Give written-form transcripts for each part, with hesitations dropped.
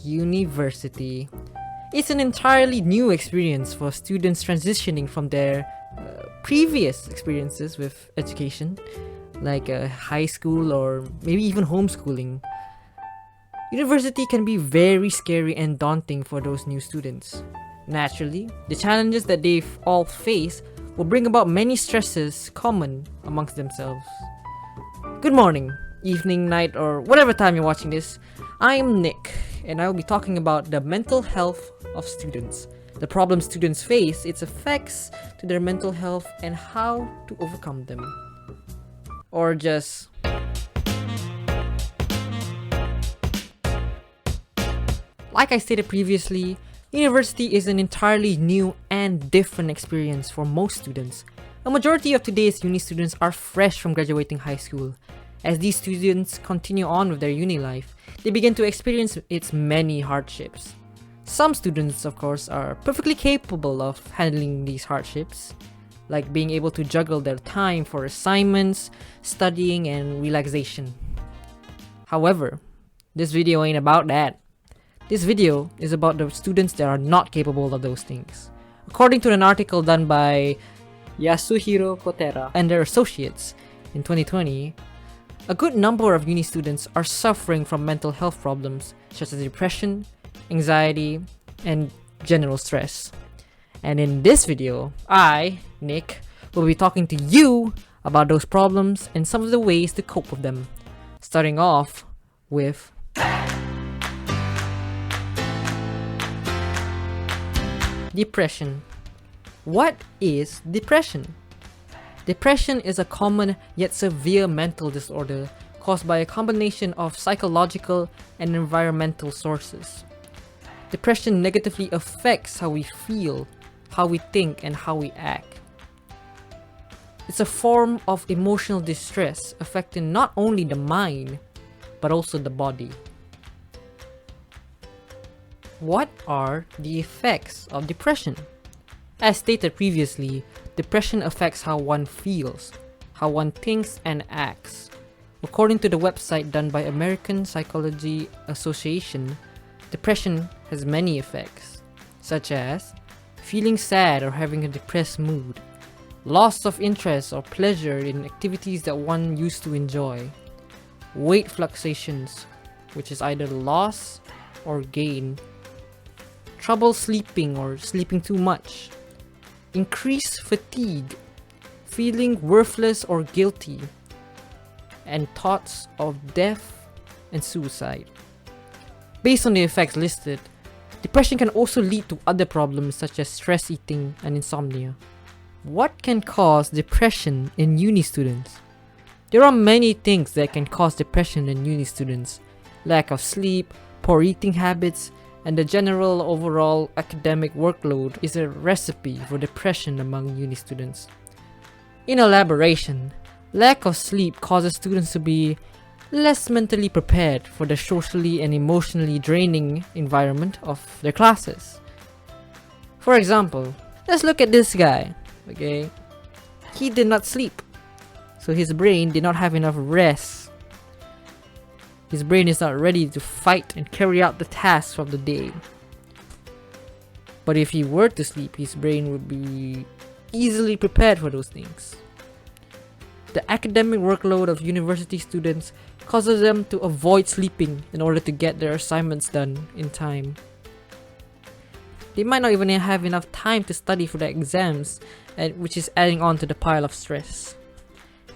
University. It's an entirely new experience for students transitioning from their previous experiences with education, like high school or maybe even homeschooling. University can be very scary and daunting for those new students. Naturally, the challenges that they all face will bring about many stresses common amongst themselves. Good morning, evening, night, or whatever time you're watching this. I am Nick, and I will be talking about the mental health of students, the problems students face, its effects to their mental health, and how to overcome them. Or just... Like I stated previously, university is an entirely new and different experience for most students. A majority of today's uni students are fresh from graduating high school. As these students continue on with their uni life, they begin to experience its many hardships. Some students, of course, are perfectly capable of handling these hardships, like being able to juggle their time for assignments, studying, and relaxation. However, this video ain't about that. This video is about the students that are not capable of those things. According to an article done by Yashuro Ketaro and their associates in 2020, a good number of uni students are suffering from mental health problems such as depression, anxiety, and general stress. And in this video, I, Nick, will be talking to you about those problems and some of the ways to cope with them. Starting off with depression. What is depression? Depression is a common yet severe mental disorder caused by a combination of psychological and environmental sources. Depression negatively affects how we feel, how we think, and how we act. It's a form of emotional distress affecting not only the mind, but also the body. What are the effects of depression? As stated previously, depression affects how one feels, how one thinks and acts. According to the website done by American Psychology Association, depression has many effects, such as feeling sad or having a depressed mood, loss of interest or pleasure in activities that one used to enjoy, weight fluctuations, which is either loss or gain, trouble sleeping or sleeping too much, increased fatigue, feeling worthless or guilty, and thoughts of death and suicide. Based on the effects listed, depression can also lead to other problems such as stress eating and insomnia. What can cause depression in uni students? There are many things that can cause depression in uni students. Lack of sleep, poor eating habits, and the general overall academic workload is a recipe for depression among uni students. In elaboration, lack of sleep causes students to be less mentally prepared for the socially and emotionally draining environment of their classes. For example, let's look at this guy, okay? He did not sleep, so his brain did not have enough rest. His brain is not ready to fight and carry out the tasks of the day. But if he were to sleep, his brain would be easily prepared for those things. The academic workload of university students causes them to avoid sleeping in order to get their assignments done in time. They might not even have enough time to study for their exams, which is adding on to the pile of stress.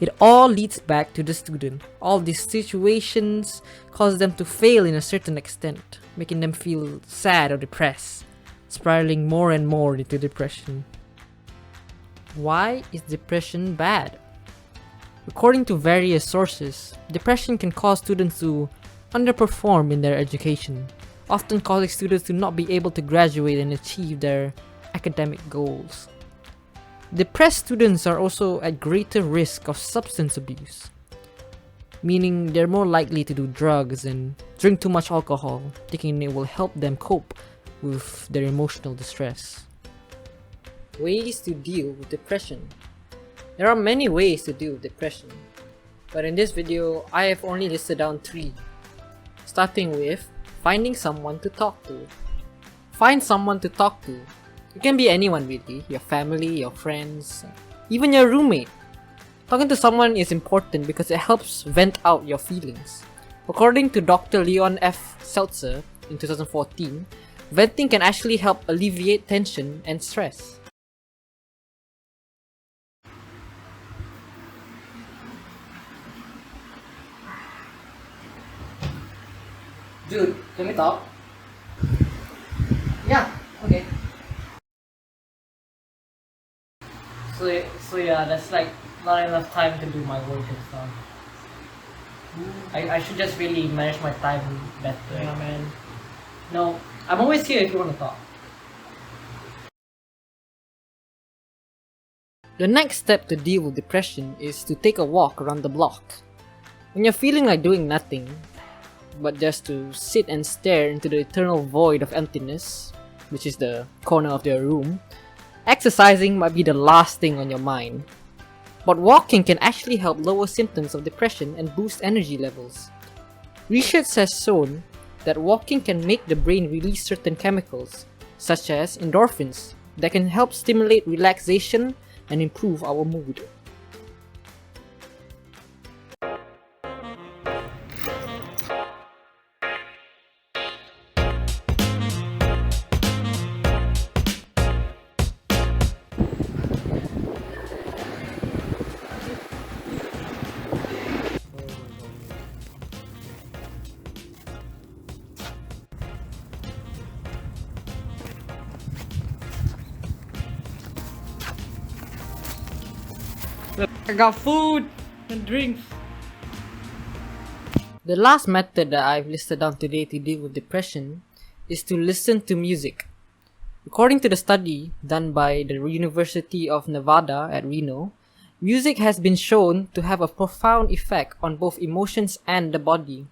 It all leads back to the student. All these situations cause them to fail in a certain extent, making them feel sad or depressed, spiraling more and more into depression. Why is depression bad? According to various sources, depression can cause students to underperform in their education, often causing students to not be able to graduate and achieve their academic goals. Depressed students are also at greater risk of substance abuse, meaning they're more likely to do drugs and drink too much alcohol, thinking it will help them cope with their emotional distress. Ways to deal with depression. There are many ways to deal with depression, but in this video, I have only listed down 3. Starting with finding someone to talk to. Find someone to talk to. It can be anyone really, your family, your friends, even your roommate. Talking to someone is important because it helps vent out your feelings. According to Dr. Leon F. Seltzer in 2014, venting can actually help alleviate tension and stress. Dude, can we talk? Yeah, okay. So yeah, that's like not enough time to do my work and stuff. I should just really manage my time better. Yeah, man. No, I'm always here if you want to talk. The next step to deal with depression is to take a walk around the block. When you're feeling like doing nothing, but just to sit and stare into the eternal void of emptiness, which is the corner of your room, exercising might be the last thing on your mind. But walking can actually help lower symptoms of depression and boost energy levels. Research has shown that walking can make the brain release certain chemicals, such as endorphins, that can help stimulate relaxation and improve our mood. I got food and drinks. The last method that I've listed down today to deal with depression is to listen to music. According to the study done by the University of Nevada at Reno, music has been shown to have a profound effect on both emotions and the body.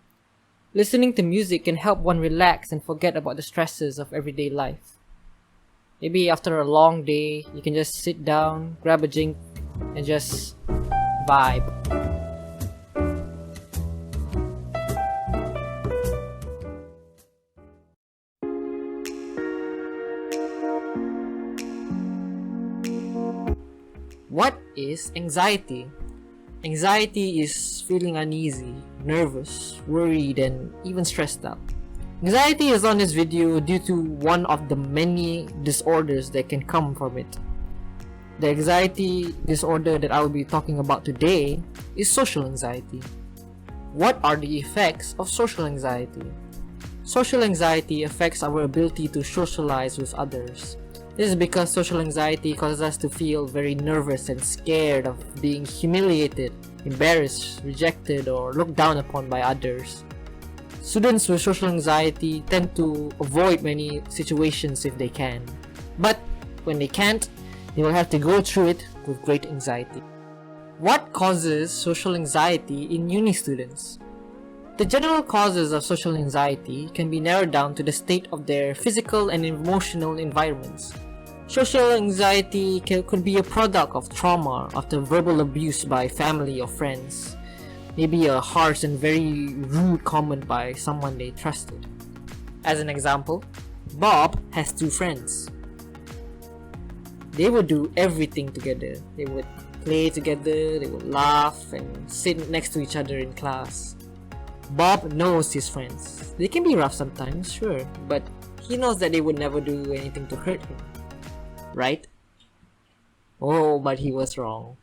Listening to music can help one relax and forget about the stresses of everyday life. Maybe after a long day, you can just sit down, grab a drink, and just vibe. What is anxiety? Anxiety is feeling uneasy, nervous, worried, and even stressed out. Anxiety is on this video due to one of the many disorders that can come from it. The anxiety disorder that I will be talking about today is social anxiety. What are the effects of social anxiety? Social anxiety affects our ability to socialize with others. This is because social anxiety causes us to feel very nervous and scared of being humiliated, embarrassed, rejected, or looked down upon by others. Students with social anxiety tend to avoid many situations if they can. But when they can't, they will have to go through it with great anxiety. What causes social anxiety in uni students? The general causes of social anxiety can be narrowed down to the state of their physical and emotional environments. Social anxiety could be a product of trauma after verbal abuse by family or friends. Maybe a harsh and very rude comment by someone they trusted. As an example, Bob has two friends. They would do everything together. They would play together, they would laugh and sit next to each other in class. Bob knows his friends. They can be rough sometimes, sure, but he knows that they would never do anything to hurt him. Right? Oh, but he was wrong.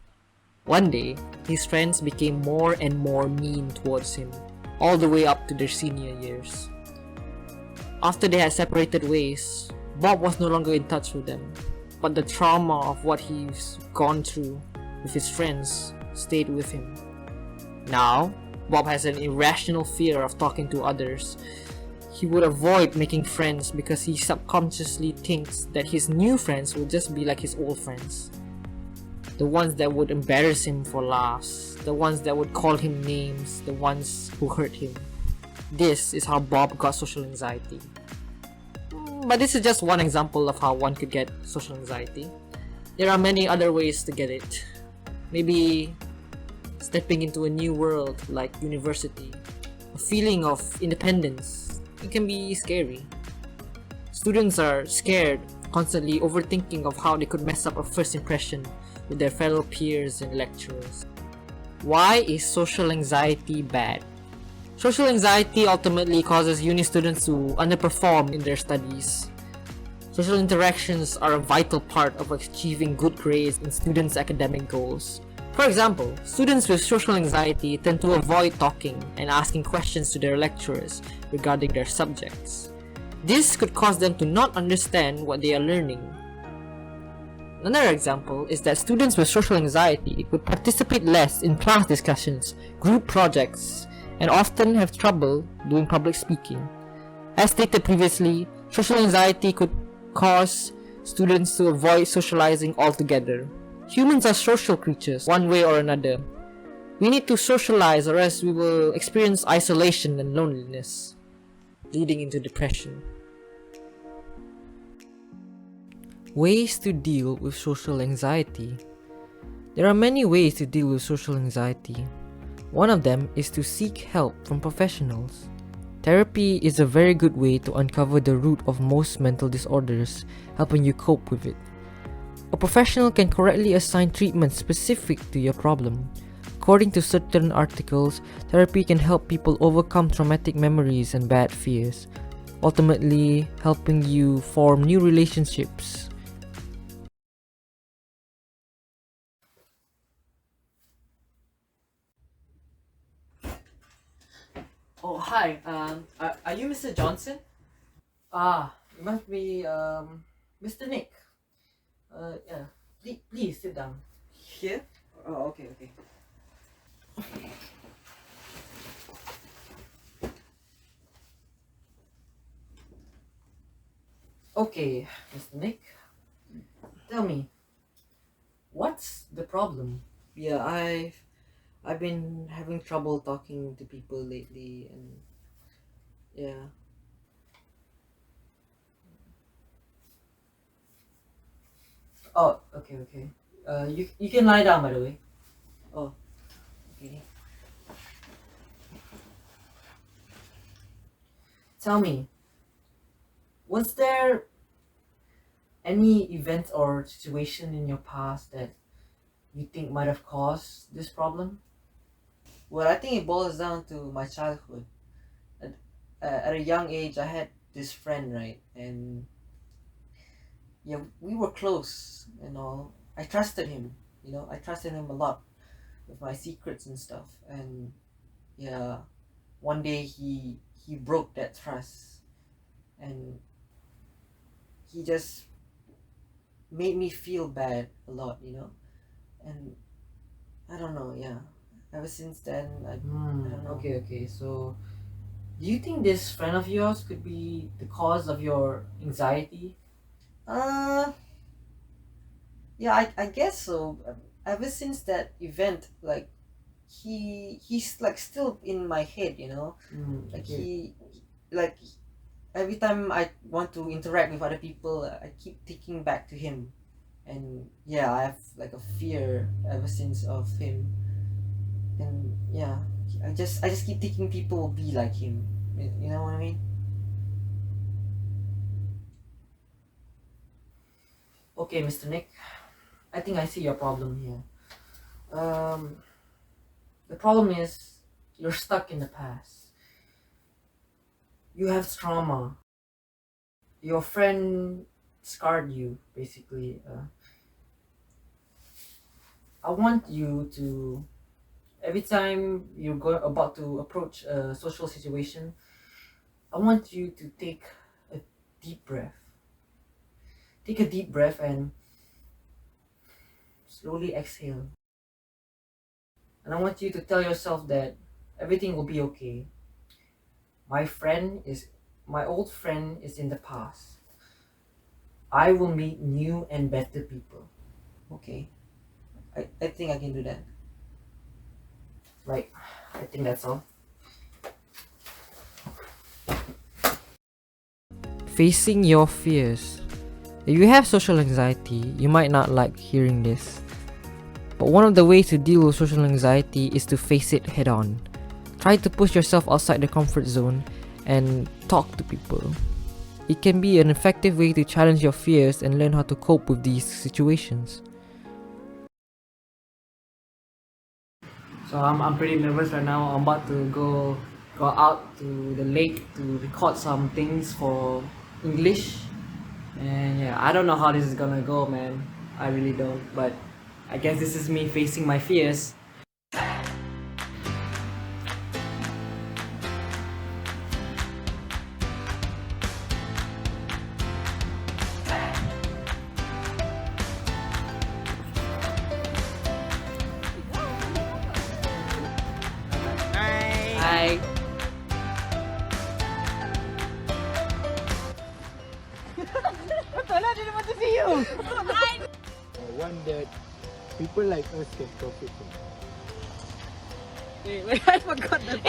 One day, his friends became more and more mean towards him, all the way up to their senior years. After they had separated ways, Bob was no longer in touch with them, but the trauma of what he's gone through with his friends stayed with him. Now, Bob has an irrational fear of talking to others. He would avoid making friends because he subconsciously thinks that his new friends will just be like his old friends. The ones that would embarrass him for laughs, the ones that would call him names, the ones who hurt him. This is how Bob got social anxiety. But this is just one example of how one could get social anxiety. There are many other ways to get it. Maybe stepping into a new world like university, a feeling of independence, it can be scary. Students are scared, constantly overthinking of how they could mess up a first impression with their fellow peers and lecturers. Why is social anxiety bad? Social anxiety ultimately causes uni students to underperform in their studies. Social interactions are a vital part of achieving good grades in students' academic goals. For example, students with social anxiety tend to avoid talking and asking questions to their lecturers regarding their subjects. This could cause them to not understand what they are learning. Another example is that students with social anxiety would participate less in class discussions, group projects, and often have trouble doing public speaking. As stated previously, social anxiety could cause students to avoid socializing altogether. Humans are social creatures, one way or another. We need to socialize or else we will experience isolation and loneliness, leading into depression. Ways to deal with social anxiety. There are many ways to deal with social anxiety. One of them is to seek help from professionals. Therapy is a very good way to uncover the root of most mental disorders, helping you cope with it. A professional can correctly assign treatment specific to your problem. According to certain articles, therapy can help people overcome traumatic memories and bad fears, ultimately helping you form new relationships. Oh, hi. Are you Mr. Johnson? You must be Mr. Nick. Yeah. Please sit down. Here? Oh, okay. Okay, Mr. Nick. Tell me, what's the problem? Yeah, I've been having trouble talking to people lately, and yeah. Oh, okay. You can lie down, by the way. Oh, okay. Tell me, was there any event or situation in your past that you think might have caused this problem? Well, I think it boils down to my childhood. At, at a young age, I had this friend, right, and yeah, we were close and all. I trusted him. I trusted him a lot with my secrets and stuff. And yeah, one day he broke that trust, and he just made me feel bad a lot. And I don't know, yeah. Ever since then, I don't know. Okay. So, do you think this friend of yours could be the cause of your anxiety? Uh, yeah, I guess so. Ever since that event, like he's like still in my head. Like Okay. like every time I want to interact with other people, I keep thinking back to him, and yeah, I have like a fear ever since of him, and yeah, I just keep thinking people will be like him. You know what I mean? Okay, Mr. Nick. I think I see your problem here. The problem is you're stuck in the past. You have trauma. Your friend scarred you, basically. I want you to, every time you're about to approach a social situation, I want you to take a deep breath. Take a deep breath and slowly exhale. And I want you to tell yourself that everything will be okay. My old friend is in the past. I will meet new and better people. Okay, I think I can do that. Right. I think that's all. Facing your fears. If you have social anxiety, you might not like hearing this. But one of the ways to deal with social anxiety is to face it head on. Try to push yourself outside the comfort zone and talk to people. It can be an effective way to challenge your fears and learn how to cope with these situations. So I'm pretty nervous right now. I'm about to go out to the lake to record some things for English. And yeah, I don't know how this is gonna go, man. I really don't. But I guess this is me facing my fears. Hi. I didn't want to see you. One that people like us can profit from. Wait, I forgot the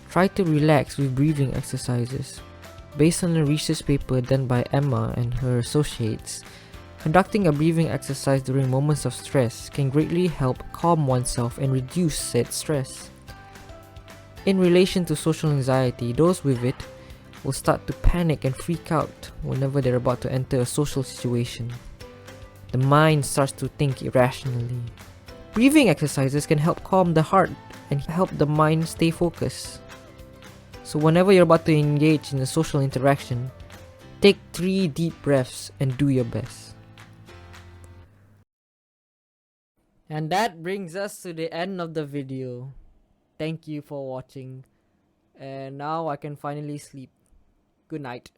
Try to relax with breathing exercises. Based on a research paper done by Emma and her associates, conducting a breathing exercise during moments of stress can greatly help calm oneself and reduce said stress. In relation to social anxiety, those with it will start to panic and freak out whenever they're about to enter a social situation. The mind starts to think irrationally. Breathing exercises can help calm the heart and help the mind stay focused. So whenever you're about to engage in a social interaction, take 3 deep breaths and do your best. And that brings us to the end of the video. Thank you for watching. And now I can finally sleep. Good night.